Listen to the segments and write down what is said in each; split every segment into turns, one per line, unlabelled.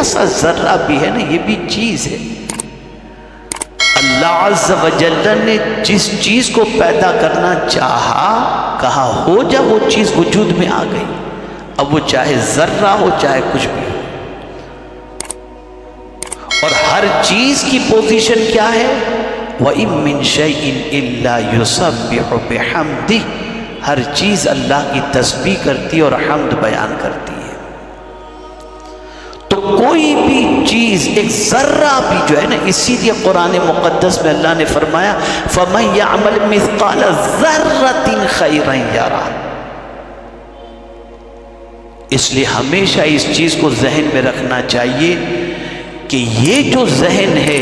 سا ذرہ بھی ہے نا، یہ بھی چیز ہے۔ اللہ عز و جل نے جس چیز کو پیدا کرنا چاہا، کہا ہو جا، وہ چیز وجود میں آ گئی۔ اب وہ چاہے ذرہ ہو چاہے کچھ بھی ہو، اور ہر چیز کی پوزیشن کیا ہے؟ وَإِن مِّن شَيْءٍ إِلَّا يُسَبِّحُ بِحَمْدِهِ، ہر چیز اللہ کی تسبیح کرتی اور حمد بیان کرتی ہے۔ تو کوئی بھی چیز، ایک ذرہ بھی جو ہے نا، اسی لیے قرآن مقدس میں اللہ نے فرمایا فَمَن يَعْمَلْ مِثْقَالَ ذَرَّةٍ خَيْرًا يَرَهُ۔ اس لیے ہمیشہ اس چیز کو ذہن میں رکھنا چاہیے کہ یہ جو ذہن ہے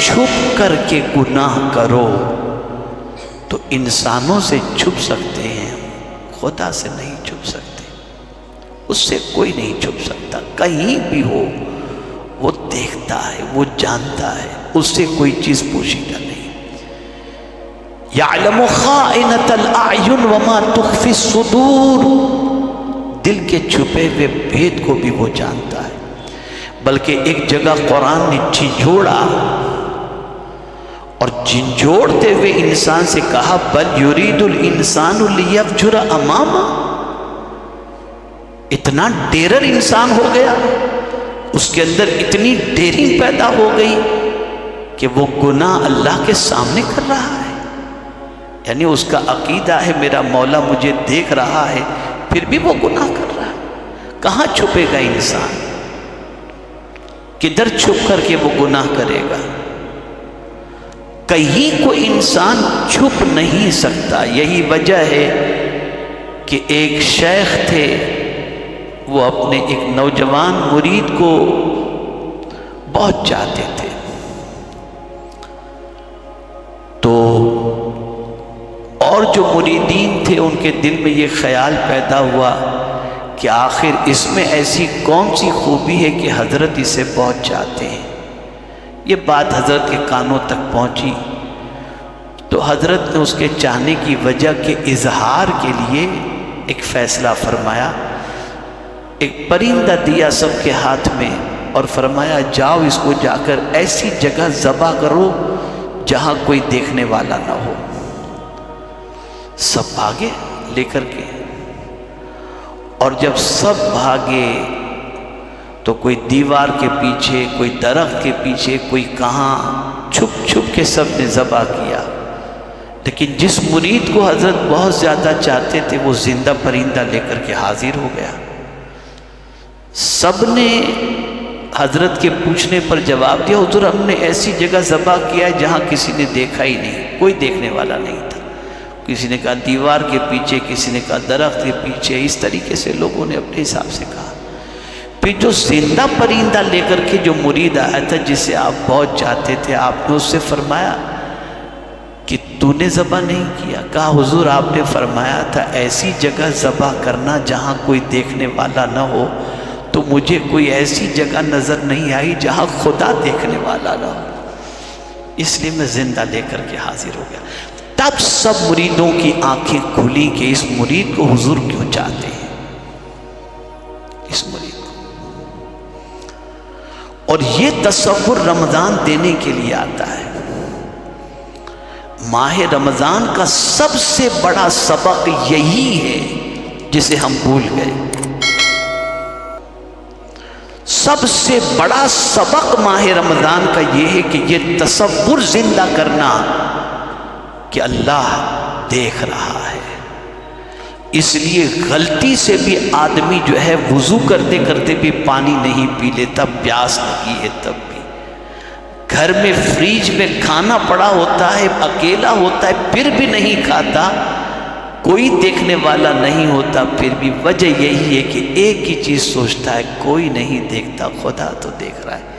چھپ کر کے گناہ کرو تو انسانوں سے چھپ سکتے ہیں، خدا سے نہیں چھپ سکتے۔ اس سے کوئی نہیں چھپ سکتا، کہیں بھی ہو وہ دیکھتا ہے، وہ جانتا ہے، اس سے کوئی چیز پوشیدہ نہیں۔ یعلم خائنۃ الاعین وما تخفی الصدور، دل کے چھپے ہوئے بھید کو بھی وہ جانتا ہے۔ بلکہ ایک جگہ قرآن نے جھنجھوڑا، اور جھنجھوڑتے ہوئے انسان سے کہا بل یرید الانسان لیفجر امامہ، اتنا ڈیرر انسان ہو گیا، اس کے اندر اتنی ڈیرنگ پیدا ہو گئی کہ وہ گناہ اللہ کے سامنے کر رہا ہے۔ یعنی اس کا عقیدہ ہے میرا مولا مجھے دیکھ رہا ہے، پھر بھی وہ گناہ کر رہا ہے۔ کہاں چھپے گا انسان؟ کدھر چھپ کر کے وہ گناہ کرے گا؟ کہیں کوئی انسان چھپ نہیں سکتا۔ یہی وجہ ہے کہ ایک شیخ تھے، وہ اپنے ایک نوجوان مرید کو بہت چاہتے تھے، تو اور جو مریدین تھے ان کے دل میں یہ خیال پیدا ہوا کہ آخر اس میں ایسی کون سی خوبی ہے کہ حضرت اسے بہت چاہتے ہیں۔ یہ بات حضرت کے کانوں تک پہنچی تو حضرت نے اس کے چاہنے کی وجہ کے اظہار کے لیے ایک فیصلہ فرمایا، ایک پرندہ دیا سب کے ہاتھ میں اور فرمایا جاؤ اس کو جا کر ایسی جگہ ذبح کرو جہاں کوئی دیکھنے والا نہ ہو۔ سب بھاگے لے کر کے، اور جب سب بھاگے تو کوئی دیوار کے پیچھے، کوئی درخت کے پیچھے، کوئی کہاں، چھپ چھپ کے سب نے ذبح کیا۔ لیکن جس مرید کو حضرت بہت زیادہ چاہتے تھے وہ زندہ پرندہ لے کر کے حاضر ہو گیا۔ سب نے حضرت کے پوچھنے پر جواب دیا حضور ہم نے ایسی جگہ ذبح کیا ہے جہاں کسی نے دیکھا ہی نہیں، کوئی دیکھنے والا نہیں تھا۔ کسی نے کہا دیوار کے پیچھے، کسی نے کہا درخت کے پیچھے، اس طریقے سے لوگوں نے اپنے حساب سے کہا۔ پھر جو زندہ پرندہ لے کر کے جو مرید آیا تھا جسے آپ بہت چاہتے تھے، آپ نے اس سے فرمایا کہ تو نے ذبح نہیں کیا؟ کہا حضور آپ نے فرمایا تھا ایسی جگہ ذبح کرنا جہاں کوئی دیکھنے والا نہ ہو، تو مجھے کوئی ایسی جگہ نظر نہیں آئی جہاں خدا دیکھنے والا نہ ہو، اس لیے میں زندہ لے کر کے حاضر ہو گیا۔ تب سب مریدوں کی آنکھیں کھلی کہ اس مرید کو حضور کیوں چاہتے ہیں، اس مرید کو۔ اور یہ تصور رمضان دینے کے لیے آتا ہے۔ ماہ رمضان کا سب سے بڑا سبق یہی ہے جسے ہم بھول گئے۔ سب سے بڑا سبق ماہ رمضان کا یہ ہے کہ یہ تصور زندہ کرنا کہ اللہ دیکھ رہا ہے۔ اس لیے غلطی سے بھی آدمی جو ہے وضو کرتے کرتے بھی پانی نہیں پی لیتا، پیاس لگی ہے تب بھی۔ گھر میں فریج میں کھانا پڑا ہوتا ہے، اکیلا ہوتا ہے پھر بھی نہیں کھاتا، کوئی دیکھنے والا نہیں ہوتا پھر بھی۔ وجہ یہی ہے کہ ایک ہی چیز سوچتا ہے کوئی نہیں دیکھتا، خدا تو دیکھ رہا ہے۔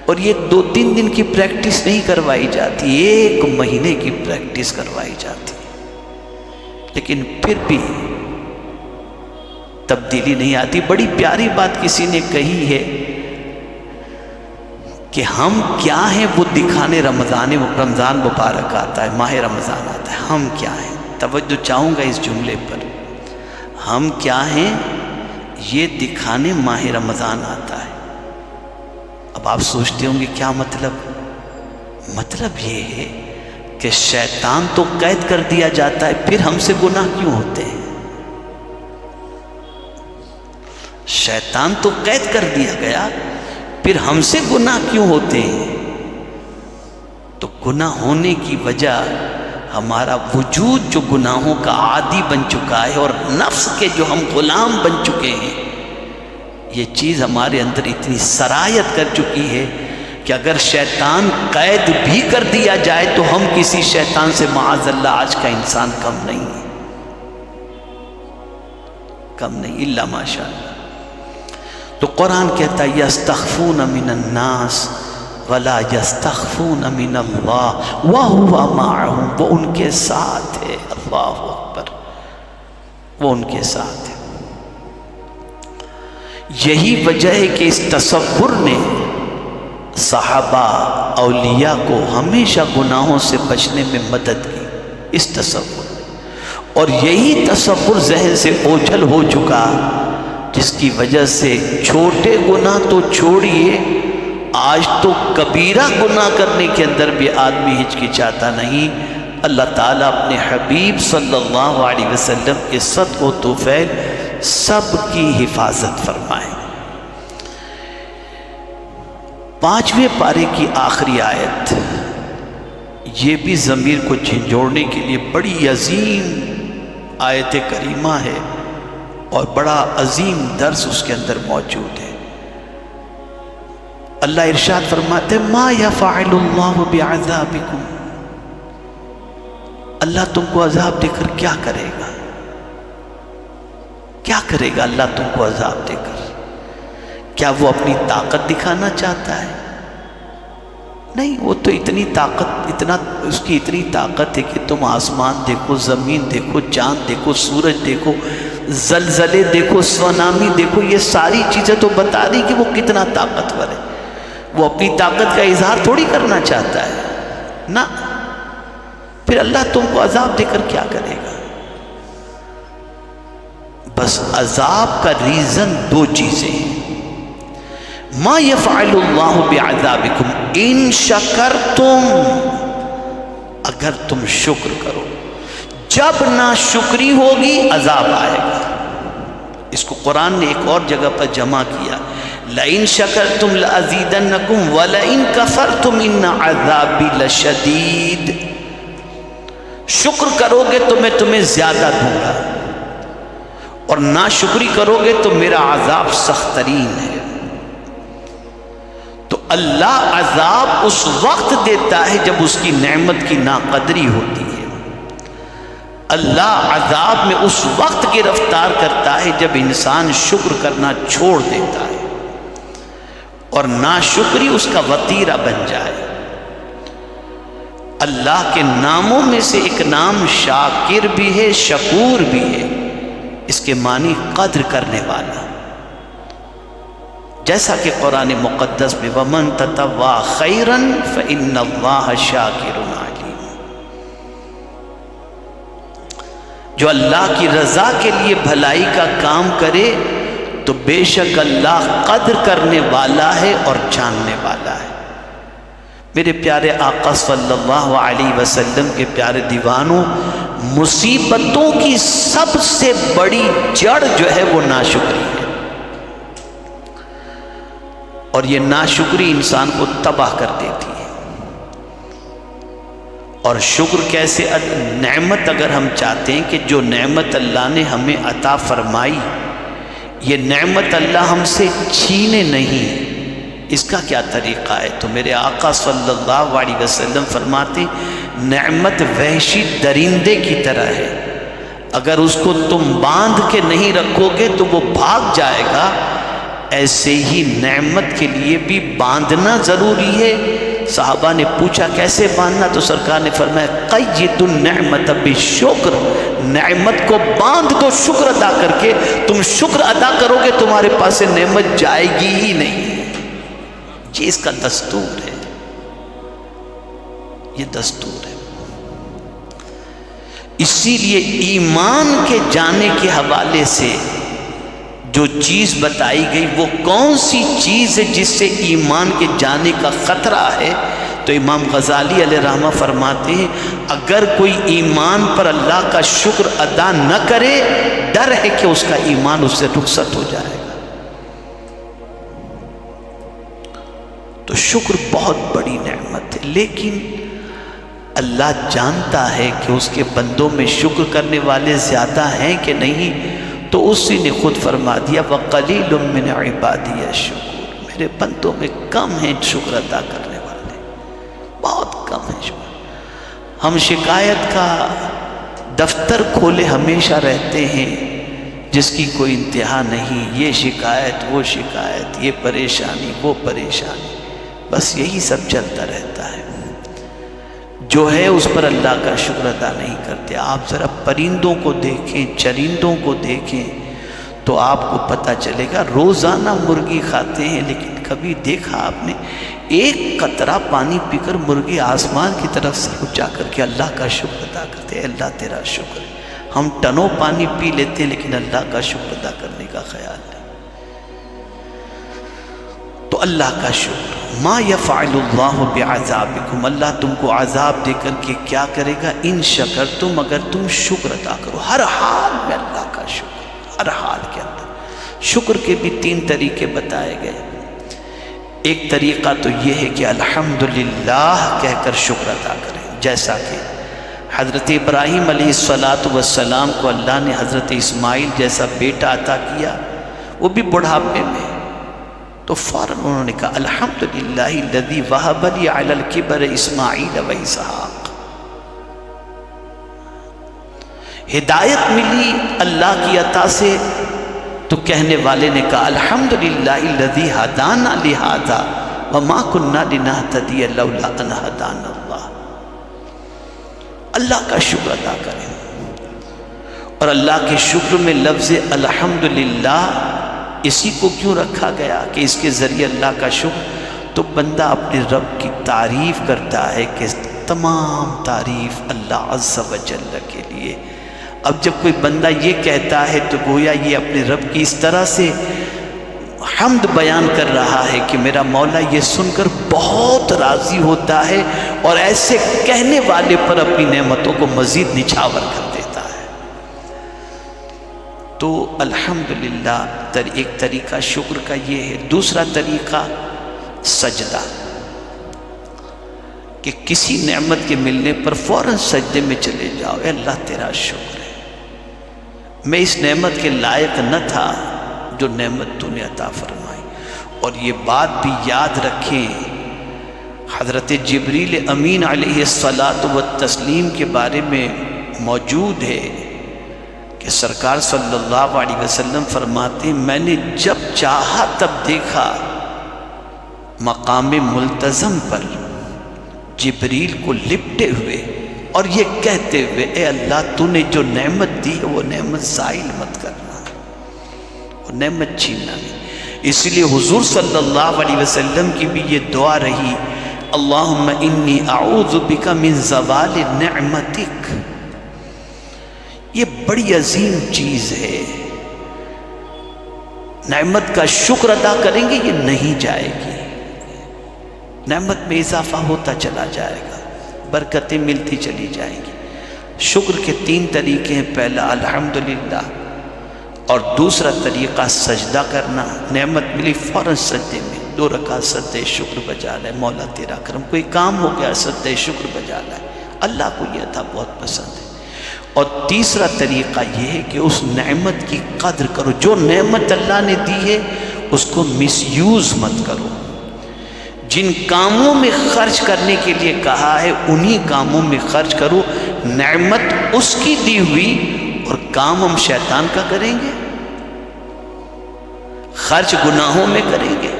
اور یہ 2-3 دن کی پریکٹس نہیں کروائی جاتی، 1 مہینے کی پریکٹس کروائی جاتی، لیکن پھر بھی تبدیلی نہیں آتی۔ بڑی پیاری بات کسی نے کہی ہے کہ ہم کیا ہیں وہ دکھانے رمضان مبارک آتا ہے، ماہ رمضان آتا ہے، ہم کیا ہیں؟ توجہ چاہوں گا اس جملے پر، ہم کیا ہیں یہ دکھانے ماہ رمضان آتا ہے۔ اب آپ سوچتے ہوں گے کیا مطلب؟ مطلب یہ ہے کہ شیطان تو قید کر دیا جاتا ہے، پھر ہم سے گناہ کیوں ہوتے ہیں؟ شیطان تو قید کر دیا گیا، پھر ہم سے گناہ کیوں ہوتے ہیں؟ تو گناہ ہونے کی وجہ ہمارا وجود جو گناہوں کا عادی بن چکا ہے اور نفس کے جو ہم غلام بن چکے ہیں، یہ چیز ہمارے اندر اتنی سرایت کر چکی ہے کہ اگر شیطان قید بھی کر دیا جائے تو ہم کسی شیطان سے معاذ اللہ آج کا انسان کم نہیں ہے، کم نہیں، الا ماشاء اللہ۔ تو قرآن کہتا ہے یستخفون من الناس ولا یستخفون من اللہ وہو معہم، وہ ان کے ساتھ ہے، اللہ اکبر، وہ ان کے ساتھ ہے۔ یہی وجہ ہے کہ اس تصور نے صحابہ اولیاء کو ہمیشہ گناہوں سے بچنے میں مدد کی، اس تصور نے، اور یہی تصور ذہن سے اوجھل ہو چکا جس کی وجہ سے چھوٹے گناہ تو چھوڑیے، آج تو کبیرہ گناہ کرنے کے اندر بھی آدمی ہچکچاتا نہیں۔ اللہ تعالیٰ اپنے حبیب صلی اللہ علیہ وسلم کے صدق و طفیل سب کی حفاظت فرمائے۔ 5ویں پارے کی آخری آیت، یہ بھی ضمیر کو جھنجھوڑنے کے لیے بڑی عظیم آیت کریمہ ہے اور بڑا عظیم درس اس کے اندر موجود ہے۔ اللہ ارشاد فرماتے ما یفعل اللہ بعذابکم، اللہ تم کو عذاب دے کر کیا کرے گا؟ کیا کرے گا اللہ تم کو عذاب دے کر؟ کیا وہ اپنی طاقت دکھانا چاہتا ہے؟ نہیں، وہ تو اتنی طاقت، اس کی اتنی طاقت ہے کہ تم آسمان دیکھو، زمین دیکھو، چاند دیکھو، سورج دیکھو، زلزلے دیکھو، سونامی دیکھو، یہ ساری چیزیں تو بتا دی کہ وہ کتنا طاقتور ہے۔ وہ اپنی طاقت کا اظہار تھوڑی کرنا چاہتا ہے نا، پھر اللہ تم کو عذاب دے کر کیا کرے گا؟ بس عذاب کا ریزن 2 چیزیں ہیں۔ ما یفعل اللہ بعذابکم ان شکرتم، اگر تم شکر کرو، جب ناشکری ہوگی عذاب آئے گا۔ اس کو قرآن نے ایک اور جگہ پر جمع کیا، لئن شکرتم لازیدنکم ولئن کفرتم ان عذابی لشدید، شکر کرو گے تو میں تمہیں زیادہ دوں گا، اور ناشکری کرو گے تو میرا عذاب سخت ترین ہے۔ تو اللہ عذاب اس وقت دیتا ہے جب اس کی نعمت کی ناقدری ہوتی ہے، اللہ عذاب میں اس وقت گرفتار کرتا ہے جب انسان شکر کرنا چھوڑ دیتا ہے اور ناشکری اس کا وتیرہ بن جائے۔ اللہ کے ناموں میں سے ایک نام شاکر بھی ہے، شکور بھی ہے، اس کے معنی قدر کرنے والا، جیسا کہ قرآن مقدس میں وَمَن تَطَوَّعَ خَيْرًا فَإِنَّ اللَّهَ شَاكِرٌ عَلِيمٌ، جو اللہ کی رضا کے لیے بھلائی کا کام کرے تو بے شک اللہ قدر کرنے والا ہے اور جاننے والا ہے۔ میرے پیارے آقا صلی اللہ علیہ وسلم کے پیارے دیوانوں، مصیبتوں کی سب سے بڑی جڑ جو ہے وہ ناشکری ہے، اور یہ ناشکری انسان کو تباہ کر دیتی ہے۔ اور شکر کیسے؟ نعمت اگر ہم چاہتے ہیں کہ جو نعمت اللہ نے ہمیں عطا فرمائی، یہ نعمت اللہ ہم سے چھینے نہیں، اس کا کیا طریقہ ہے؟ تو میرے آقا صلی اللہ علیہ وسلم فرماتے نعمت وحشی درندے کی طرح ہے، اگر اس کو تم باندھ کے نہیں رکھو گے تو وہ بھاگ جائے گا، ایسے ہی نعمت کے لیے بھی باندھنا ضروری ہے۔ صحابہ نے پوچھا کیسے باندھنا؟ تو سرکار نے فرمایا قید النعمت بالشکر، نعمت کو باندھ دو شکر ادا کر کے، تم شکر ادا کرو گے تمہارے پاس سے نعمت جائے گی ہی نہیں۔ یہ اس کا دستور ہے، یہ دستور ہے۔ اسی لیے ایمان کے جانے کے حوالے سے جو چیز بتائی گئی وہ کون سی چیز ہے جس سے ایمان کے جانے کا خطرہ ہے؟ تو امام غزالی علیہ رحمہ فرماتے ہیں اگر کوئی ایمان پر اللہ کا شکر ادا نہ کرے، ڈر ہے کہ اس کا ایمان اس سے رخصت ہو جائے گا۔ تو شکر بہت بڑی نعمت ہے، لیکن اللہ جانتا ہے کہ اس کے بندوں میں شکر کرنے والے زیادہ ہیں کہ نہیں، تو اسی نے خود فرما دیا وَقَلِيلٌ مِّنْ عِبَادِيَ الشُّكُورُ، میرے بندوں میں کم ہیں شکر ادا کرنے والے، بہت کم ہیں شکر۔ ہم شکایت کا دفتر کھولے ہمیشہ رہتے ہیں جس کی کوئی انتہا نہیں، یہ شکایت وہ شکایت، یہ پریشانی وہ پریشانی، بس یہی سب چلتا رہتا ہے۔ جو ہے اس پر اللہ کا شکر ادا نہیں کرتے۔ آپ ذرا پرندوں کو دیکھیں، چرندوں کو دیکھیں تو آپ کو پتہ چلے گا، روزانہ مرغی کھاتے ہیں، لیکن کبھی دیکھا آپ نے ایک قطرہ پانی پی کر مرغی آسمان کی طرف سے اٹھا کر کے اللہ کا شکر ادا کرتے ہیں، اللہ تیرا شکر ہے۔ ہم ٹنوں پانی پی لیتے ہیں لیکن اللہ کا شکر ادا کرنے کا خیال نہیں۔ تو اللہ کا شکر، ما یفعل اللہ بعذابکم، اللہ تم کو عذاب دے کر کے کیا کرے گا؟ ان شکرتم، اگر تم شکر ادا کرو۔ ہر حال میں اللہ کا شکر، ہر حال کے اندر۔ شکر کے بھی 3 طریقے بتائے گئے۔ ایک طریقہ تو یہ ہے کہ الحمدللہ کہہ کر شکر ادا کریں، جیسا کہ حضرت ابراہیم علیہ السلام کو اللہ نے حضرت اسماعیل جیسا بیٹا عطا کیا، وہ بھی بڑھاپے میں، تو فوراً انہوں نے کہا الحمدللہ الذی وہب لی علی الکبر اسماعیل و اسحاق۔ ہدایت ملی اللہ کی عطا سے تو کہنے والے نے کہا الحمدللہ الذی ہدانا لہذا وما کنا لنہتدی لولا ان ہدانا اللہ۔ اللہ کا شکر ادا کریں، اور اللہ کے شکر میں لفظ الحمدللہ اسی کو کیوں رکھا گیا کہ اس کے ذریعے اللہ کا شکر، تو بندہ اپنے رب کی تعریف کرتا ہے کہ تمام تعریف اللہ عز و جل کے لیے۔ اب جب کوئی بندہ یہ کہتا ہے تو گویا یہ اپنے رب کی اس طرح سے حمد بیان کر رہا ہے کہ میرا مولا یہ سن کر بہت راضی ہوتا ہے، اور ایسے کہنے والے پر اپنی نعمتوں کو مزید نچھاور کر دیتا ہے۔ تو الحمدللہ ایک طریقہ شکر کا یہ ہے۔ دوسرا طریقہ سجدہ، کہ کسی نعمت کے ملنے پر فوراً سجدے میں چلے جاؤ، اے اللہ تیرا شکر ہے، میں اس نعمت کے لائق نہ تھا جو نعمت تو نے عطا فرمائی۔ اور یہ بات بھی یاد رکھیں، حضرت جبریل امین علیہ الصلاۃ والتسلیم کے بارے میں موجود ہے کہ سرکار صلی اللہ علیہ وسلم فرماتے ہیں میں نے جب چاہا تب دیکھا مقام ملتزم پر جبریل کو لپٹے ہوئے اور یہ کہتے ہوئے اے اللہ تو نے جو نعمت دی ہے وہ نعمت زائل مت کرنا، وہ نعمت چھیننا نہیں۔ اس لیے حضور صلی اللہ علیہ وسلم کی بھی یہ دعا رہی اللہم انی اعوذ بک من زوال نعمتک۔ یہ بڑی عظیم چیز ہے، نعمت کا شکر ادا کریں گے یہ نہیں جائے گی، نعمت میں اضافہ ہوتا چلا جائے گا، برکتیں ملتی چلی جائیں گی۔ شکر کے 3 طریقے ہیں، پہلا الحمدللہ، اور دوسرا طریقہ سجدہ کرنا، نعمت ملی فوراً سجدے میں 2 رکعت سجدہ شکر بجا لائے، مولا تیرا کرم، کوئی کام ہو گیا سجدہ شکر بجا لائے، اللہ کو یہ عطا بہت پسند ہے۔ اور تیسرا طریقہ یہ ہے کہ اس نعمت کی قدر کرو، جو نعمت اللہ نے دی ہے اس کو مس یوز مت کرو، جن کاموں میں خرچ کرنے کے لیے کہا ہے انہی کاموں میں خرچ کرو، نعمت اس کی دی ہوئی اور کام ہم شیطان کا کریں گے، خرچ گناہوں میں کریں گے۔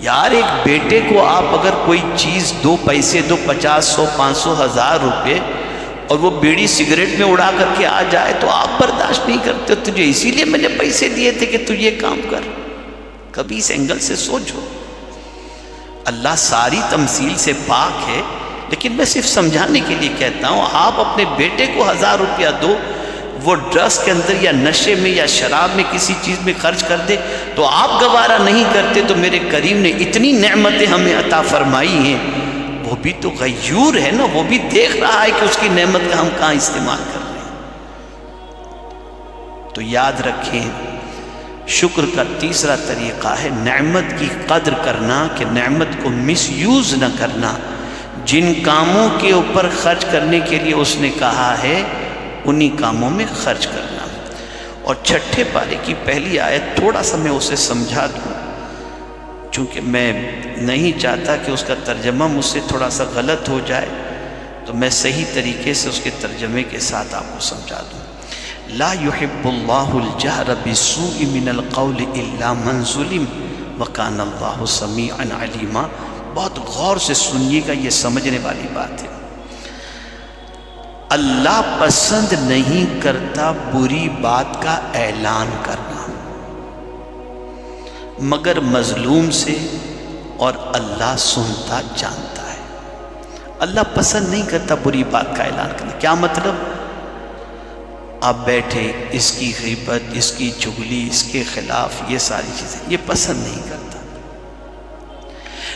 یار ایک بیٹے کو آپ اگر کوئی چیز 2 پیسے دو، 50 100 500 1000 روپے، اور وہ بیڑی سگریٹ میں اڑا کر کے آ جائے تو آپ برداشت نہیں کرتے، تجھے اسی لیے میں نے پیسے دیے تھے کہ تو یہ کام کر۔ کبھی اس اینگل سے سوچو، اللہ ساری تمثیل سے پاک ہے، لیکن میں صرف سمجھانے کے لیے کہتا ہوں آپ اپنے بیٹے کو 1000 روپیہ دو، وہ ڈرگس کے اندر یا نشے میں یا شراب میں کسی چیز میں خرچ کر دے تو آپ گوارا نہیں کرتے، تو میرے کریم نے اتنی نعمتیں ہمیں عطا فرمائی ہیں، وہ بھی تو غیور ہے نا، وہ بھی دیکھ رہا ہے کہ اس کی نعمت کا ہم کہاں استعمال کر رہے ہیں۔ تو یاد رکھیں، شکر کا تیسرا طریقہ ہے نعمت کی قدر کرنا، کہ نعمت کو مس یوز نہ کرنا۔ جن کاموں کے اوپر خرچ کرنے کے لیے اس نے کہا ہے انہی کاموں میں خرچ کرنا۔ اور چھٹے پارے کی پہلی آیت تھوڑا سا میں اسے سمجھا دوں، چونکہ میں نہیں چاہتا کہ اس کا ترجمہ مجھ سے تھوڑا سا غلط ہو جائے، تو میں صحیح طریقے سے اس کے ترجمے کے ساتھ آپ کو سمجھا دوں۔ لا يحب اللہ الجہر بالسوء من القول الا من ظلم وکان اللہ سمیعا علیما۔ بہت غور سے سنیے گا، یہ سمجھنے والی بات ہے۔ اللہ پسند نہیں کرتا بری بات کا اعلان کرنا، مگر مظلوم سے، اور اللہ سنتا جانتا ہے۔ اللہ پسند نہیں کرتا بری بات کا اعلان کرنا۔ کیا مطلب؟ آپ بیٹھے، اس کی غیبت، اس کی چغلی، اس کے خلاف یہ ساری چیزیں یہ پسند نہیں کرتا۔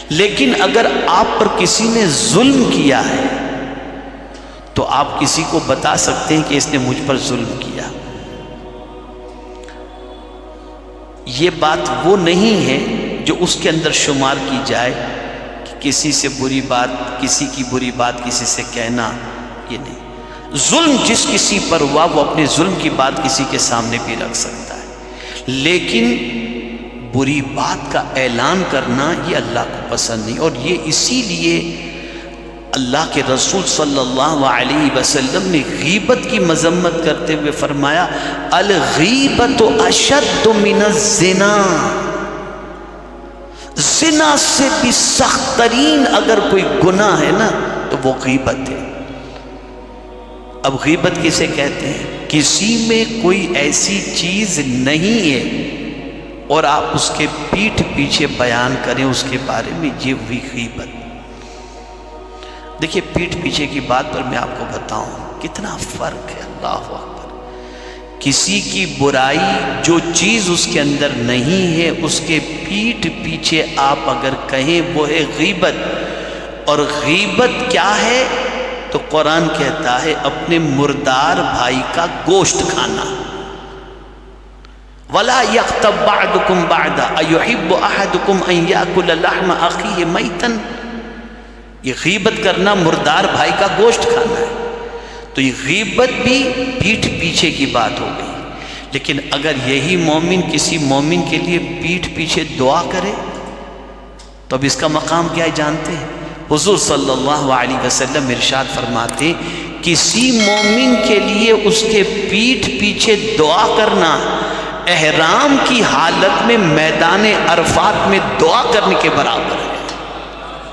لیکن اگر آپ پر کسی نے ظلم کیا ہے تو آپ کسی کو بتا سکتے ہیں کہ اس نے مجھ پر ظلم کیا۔ یہ بات وہ نہیں ہے جو اس کے اندر شمار کی جائے کہ کسی سے بری بات، کسی کی بری بات کسی سے کہنا، یہ نہیں۔ ظلم جس کسی پر ہوا وہ اپنے ظلم کی بات کسی کے سامنے بھی رکھ سکتا ہے، لیکن بری بات کا اعلان کرنا یہ اللہ کو پسند نہیں۔ اور یہ اسی لیے اللہ کے رسول صلی اللہ علیہ وسلم نے غیبت کی مذمت کرتے ہوئے فرمایا الغیبت اشد من الزنا، زنا سے بھی سخت ترین اگر کوئی گناہ ہے نا تو وہ غیبت ہے۔ اب غیبت کسے کہتے ہیں؟ کسی میں کوئی ایسی چیز نہیں ہے اور آپ اس کے پیٹھ پیچھے بیان کریں اس کے بارے میں، یہ ہوئی غیبت۔ دیکھیے پیٹھ پیچھے کی بات پر میں آپ کو بتاؤں کتنا فرق ہے، اللہ اکبر۔ کسی کی برائی جو چیز اس کے اندر نہیں ہے اس کے پیٹھ پیچھے آپ اگر کہیں وہ ہے غیبت۔ اور غیبت کیا ہے؟ تو قرآن کہتا ہے اپنے مردار بھائی کا گوشت کھانا۔ وَلَا يَغْتَبْ بَعْضُكُمْ بَعْضًا أَيُحِبُّ أَحَدُكُمْ أَنْ يَأْكُلَ لَحْمَ أَخِيهِ مَيْتًا۔ یہ غیبت کرنا مردار بھائی کا گوشت کھانا ہے۔ تو یہ غیبت بھی پیٹھ پیچھے کی بات ہو گئی۔ لیکن اگر یہی مومن کسی مومن کے لیے پیٹھ پیچھے دعا کرے تو اب اس کا مقام کیا ہے جانتے ہیں؟ حضور صلی اللہ علیہ وسلم ارشاد فرماتے کسی مومن کے لیے اس کے پیٹھ پیچھے دعا کرنا احرام کی حالت میں میدان عرفات میں دعا کرنے کے برابر ہے۔